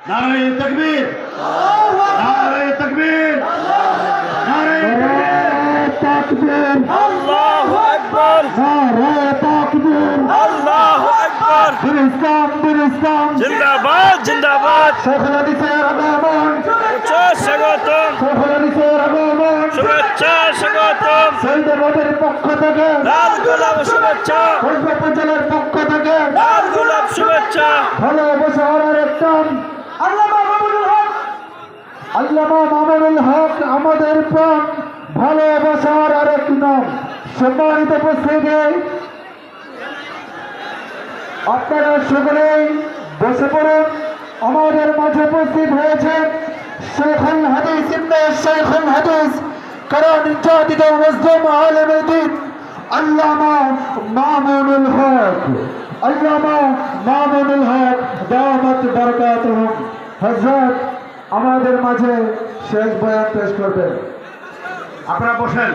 নারে তাকবীর, নারে তাকবীর, নারে তাকবীর, আল্লাহু আকবার, নারে তাকবীর, আল্লাহু আকবার। ইসলাম ইসলাম জিন্দাবাদ জিন্দাবাদ। শেখুল হাদিসের আগমন, শুভেচ্ছা স্বাগতম, শেখুল হাদিসের আগমন, শুভেচ্ছা স্বাগতম। শহীদের পক্ষ থেকে, লাল গোলাপ শুভেচ্ছা, উপজেলার পক্ষ থেকে লাল গোলাপ শুভেচ্ছা। ভালোবাসা আর একদম আল্লামা মামুনুল হক, আল্লামা মামুনুল হক আমাদের প্রাণ, ভালোবাসার আরেক নাম। সম্মানিত উপস্থিতি, আপনারা সকলেই বসে পড়ুন। আমাদের মাঝে উপস্থিত হয়েছেন শেখুল হাদিস ইবনে শেখুল হাদিস কারণ জাতিদ মুসলিম আলেমে দ্বীন আল্লামা মামুনুল হক, আল্লামা মামুনুল হক দামাত বরকাতুহুম। হযরত আমাদের মাঝে শেষ বয়ান পেশ করবেন। আপনারা বসেন।